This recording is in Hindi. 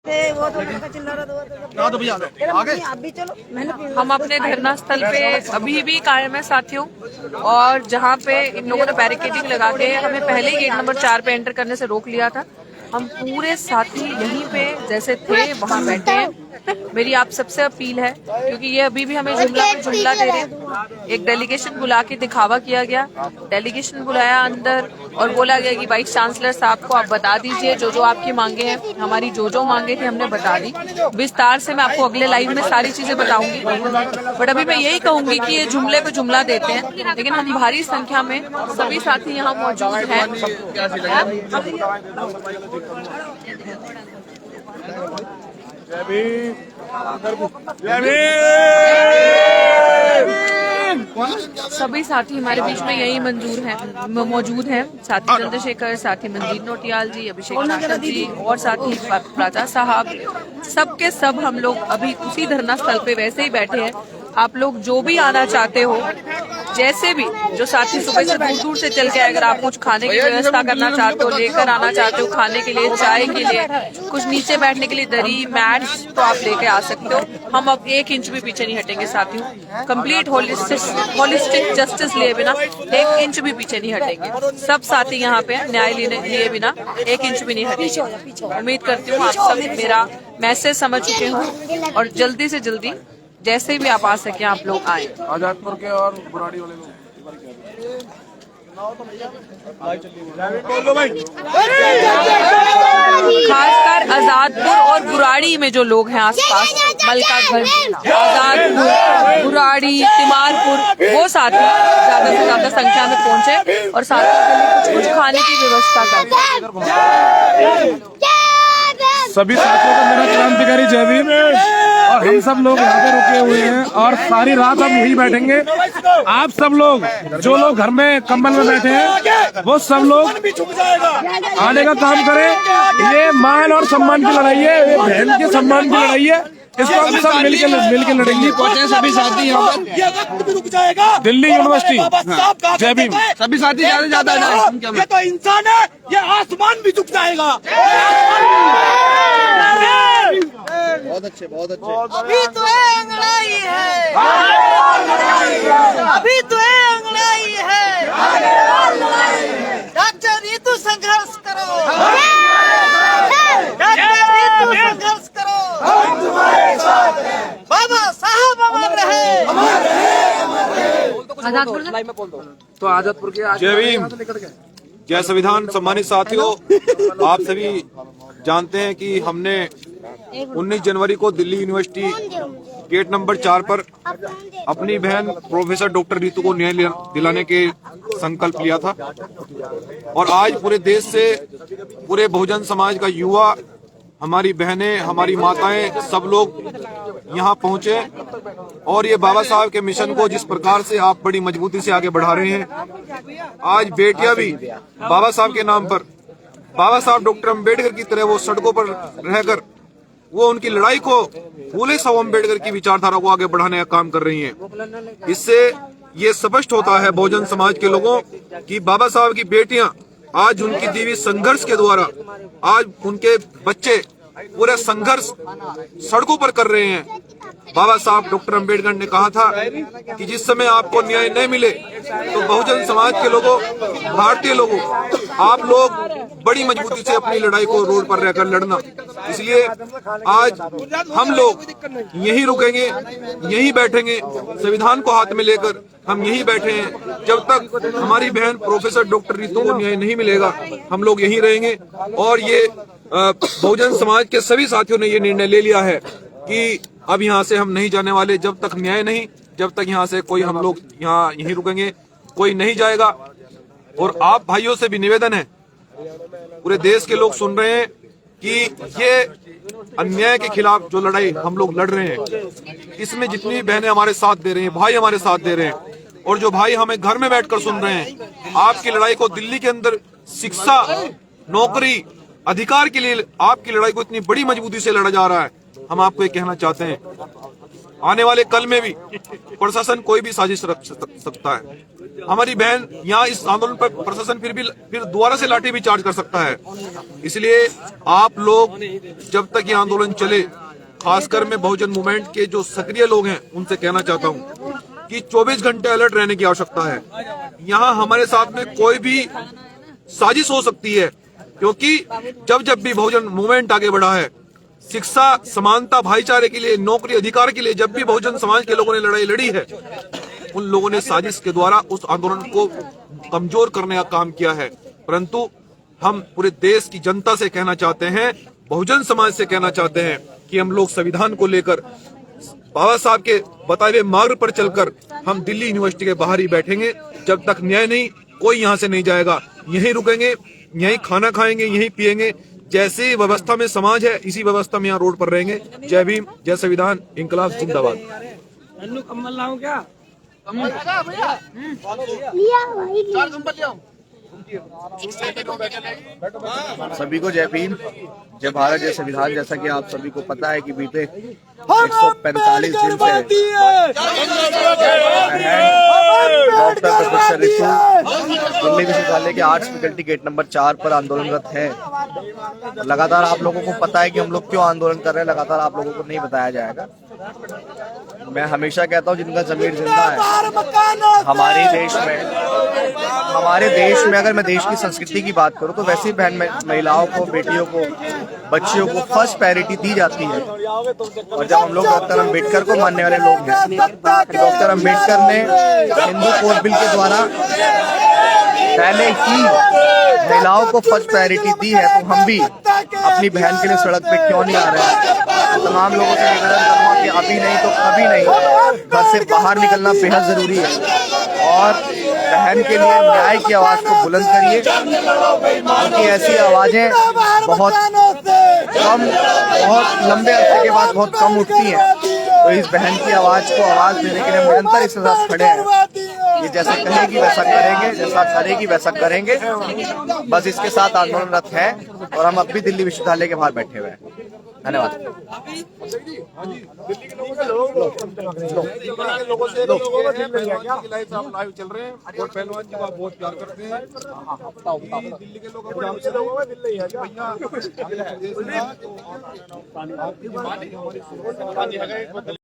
वो तो लड़का चिल्ला रहा था। आप भी चलो। हम अपने धरना स्थल पे अभी भी कायम है साथियों, और जहाँ पे इन लोगों ने बैरिकेडिंग लगा के हमें पहले ही गेट नंबर 4 पे एंटर करने से रोक लिया था। हम पूरे साथी यहीं पे जैसे थे वहाँ बैठे हैं। मेरी आप सबसे अपील है, क्योंकि ये अभी भी हमें जुमला पे जुमला दे रहे हैं। एक डेलीगेशन बुला के दिखावा किया गया, डेलीगेशन बुलाया अंदर और बोला गया कि वाइस चांसलर साहब को आप बता दीजिए जो आपकी मांगे हैं। हमारी जो मांगे थी हमने बता दी विस्तार से। मैं आपको अगले लाइव में सारी चीजें बताऊंगी, बट अभी मैं यही कहूंगी कि ये जुमले पे जुमला देते हैं, लेकिन हम भारी संख्या में सभी साथी यहाँ मौजूद हैं। सभी साथी हमारे बीच में यही मौजूद हैं। साथी चंद्रशेखर, साथी मंजीत नोटियाल जी, अभिषेक नागर जी और साथी प्राचा साहब, सबके सब हम लोग अभी उसी धरना स्थल पे वैसे ही बैठे हैं। आप लोग जो भी आना चाहते हो, जैसे भी जो साथी सुबह से दूर से चल के, अगर आप कुछ खाने की व्यवस्था करना चाहते हो, लेकर आना चाहते हो खाने के लिए, चाय के लिए, कुछ नीचे बैठने के लिए दरी मैट्स, तो आप लेके आ सकते हो। हम अब 1 इंच भी पीछे नहीं हटेंगे साथियों। कंप्लीट होलिस्टिक जस्टिस लिए बिना 1 इंच भी पीछे नहीं हटेंगे। सब साथी यहाँ पे न्याय लिए बिना 1 इंच भी नहीं हटेंगे। उम्मीद करती हूँ आप सब मेरा मैसेज समझ चुके हो, और जल्दी से जल्दी जैसे भी आप आ सके आप लोग आए। आजादपुर के और बुराड़ी वाले लोग खासकर आजादपुर और बुराड़ी में जो लोग हैं आसपास, मलकागंज, आजादपुर, बुराड़ी, तिमारपुर, वो साथी ज्यादा से ज्यादा संख्या में पहुंचे और साथियों के लिए कुछ खाने की व्यवस्था करें। सभी साथियों को मेरा क्रांतिकारी जय भीम। और हम सब लोग यहाँ पे रुके हुए हैं और सारी रात हम यहीं बैठेंगे। आप सब लोग, जो लोग घर में कंबल में बैठे हैं, वो सब लोग आने का काम करें। ये मान और सम्मान की लड़ाई है, ये बहन के सम्मान की लड़ाई है। इसको हम सब मिलकर लड़ेंगे। पहुंचे सभी साथी यहाँ पर दिल्ली यूनिवर्सिटी। जय भीम। सभी साथी ज्यादा ये तो इंसान है, ये आसमान भी झुक जाएगा। बहुत अच्छे। अभी तो अंगड़ाई है, अभी तो अंगड़ाई है। डॉक्टर रितु संघर्ष करो, डॉक्टर रितु संघर्ष करो। बाबा साहब अमर रहे। तो आजादपुर के जय भीम, जय संविधान। सम्मानित साथियों, आप सभी जानते हैं कि हमने 19 जनवरी को दिल्ली यूनिवर्सिटी गेट नंबर 4 पर अपनी बहन प्रोफेसर डॉक्टर रितु को न्याय दिलाने के संकल्प लिया था। और आज पूरे देश से, पूरे बहुजन समाज का युवा, हमारी बहनें, हमारी माताएं, सब लोग यहाँ पहुंचे। और ये बाबा साहब के मिशन को जिस प्रकार से आप बड़ी मजबूती से आगे बढ़ा रहे हैं, आज बेटियां भी बाबा साहब के नाम पर, बाबा साहब डॉक्टर अम्बेडकर की तरह वो सड़कों पर रहकर वो उनकी लड़ाई को, फूले साहब अम्बेडकर की विचारधारा को आगे बढ़ाने का काम कर रही हैं। इससे ये स्पष्ट होता है बहुजन समाज के लोगों कि बाबा साहब की बेटियां आज उनकी दीवी संघर्ष के द्वारा, आज उनके बच्चे पूरा संघर्ष सड़कों पर कर रहे हैं। बाबा साहब डॉक्टर अम्बेडकर ने कहा था कि जिस समय आपको न्याय नहीं मिले तो बहुजन समाज के लोगों, भारतीय लोगों, आप लोग बड़ी मजबूती से अपनी लड़ाई को रोड पर रहकर लड़ना। इसलिए आज हम लोग यहीं रुकेंगे, यहीं बैठेंगे, संविधान को हाथ में लेकर हम यहीं बैठे हैं। जब तक हमारी बहन प्रोफेसर डॉक्टर रितु को न्याय नहीं मिलेगा, हम लोग यहीं रहेंगे। और ये बहुजन समाज के सभी साथियों ने ये निर्णय ले लिया है कि अब यहाँ से हम नहीं जाने वाले जब तक न्याय नहीं, जब तक यहाँ से कोई, हम लोग यहाँ यहीं रुकेंगे, कोई नहीं जाएगा। और आप भाइयों से भी निवेदन है, पूरे देश के लोग सुन रहे हैं कि ये अन्याय के खिलाफ जो लड़ाई हम लोग लड़ रहे हैं, इसमें जितनी बहनें हमारे साथ दे रहे हैं, भाई हमारे साथ दे रहे हैं, और जो भाई हमें घर में बैठकर सुन रहे हैं, आपकी लड़ाई को दिल्ली के अंदर शिक्षा, नौकरी, अधिकार के लिए आपकी लड़ाई को इतनी बड़ी मजबूती से लड़ा जा रहा है। हम आपको ये कहना चाहते हैं आने वाले कल में भी प्रशासन कोई भी साजिश रख सकता है। हमारी बहन यहाँ इस आंदोलन पर प्रशासन फिर दोबारा से लाठी भी चार्ज कर सकता है। इसलिए आप लोग जब तक ये आंदोलन चले, खासकर मैं बहुजन मूवमेंट के जो सक्रिय लोग हैं उनसे कहना चाहता हूँ कि 24 घंटे अलर्ट रहने की आवश्यकता है। यहाँ हमारे साथ में कोई भी साजिश हो सकती है, क्योंकि जब भी बहुजन मूवमेंट आगे बढ़ा है, शिक्षा, समानता, भाईचारे के लिए, नौकरी, अधिकार के लिए जब भी बहुजन समाज के लोगों ने लड़ाई लड़ी है, उन लोगों ने साजिश के द्वारा उस आंदोलन को कमजोर करने का काम किया है। परंतु हम पूरे देश की जनता से कहना चाहते हैं, बहुजन समाज से कहना चाहते हैं कि हम लोग संविधान को लेकर बाबा साहब के बताए हुए मार्ग पर चलकर हम दिल्ली यूनिवर्सिटी के बाहर ही बैठेंगे। जब तक न्याय नहीं, कोई यहाँ से नहीं जाएगा। यहीं रुकेंगे, यहीं खाना खाएंगे, यहीं पिएंगे। जैसे व्यवस्था में समाज है, इसी व्यवस्था में यहाँ रोड पर रहेंगे। जय भीम, जय संविधान, इंकलाब जिंदाबाद। सभी को जय भीम, जय भारत, जय संविधान। जैसा कि आप सभी को पता है कि बीते 145 दिन से डॉक्टर प्रोफेसर रितु दिल्ली विश्वविद्यालय के आर्ट्स फैकल्टी गेट नंबर 4 पर आंदोलनरत है। लगातार आप लोगों को पता है कि हम लोग क्यों आंदोलन कर रहे हैं, लगातार आप लोगों को नहीं बताया जाएगा। मैं हमेशा कहता हूँ, जिनका जमीर जिंदा है हमारे देश में अगर मैं देश की संस्कृति की बात करूं तो वैसे बहन महिलाओं को, बेटियों को, बच्चियों को फर्स्ट प्रायोरिटी दी जाती है। और जब हम लोग डॉक्टर अम्बेडकर को मानने वाले लोग हैं, डॉक्टर अम्बेडकर ने हिंदू कोड बिल के द्वारा पहले ही महिलाओं को फर्स्ट प्रायोरिटी दी है, तो हम भी अपनी बहन के लिए सड़क पे क्यों नहीं आ रहे हैं। तो तमाम लोगों से निवेदन करूंगा कि अभी नहीं तो कभी नहीं, घर से बाहर निकलना बेहद जरूरी है और बहन के लिए न्याय की आवाज को बुलंद करिए, क्योंकि ऐसी आवाजें बहुत लंबे अरसे के बाद बहुत कम उठती हैं। तो इस बहन की आवाज को आवाज देने के लिए निरंतर इसके साथ खड़े हैं। ये जैसा कहेगी वैसा करेंगे, जैसा करेगी वैसा करेंगे। बस इसके साथ आंदोलनरत है और हम अब भी दिल्ली विश्वविद्यालय के बाहर बैठे हुए हैं। धन्यवाद। लाइव चल रहे हैं और पहलवान जी को बहुत प्यार करते हैं। दिल्ली के लोग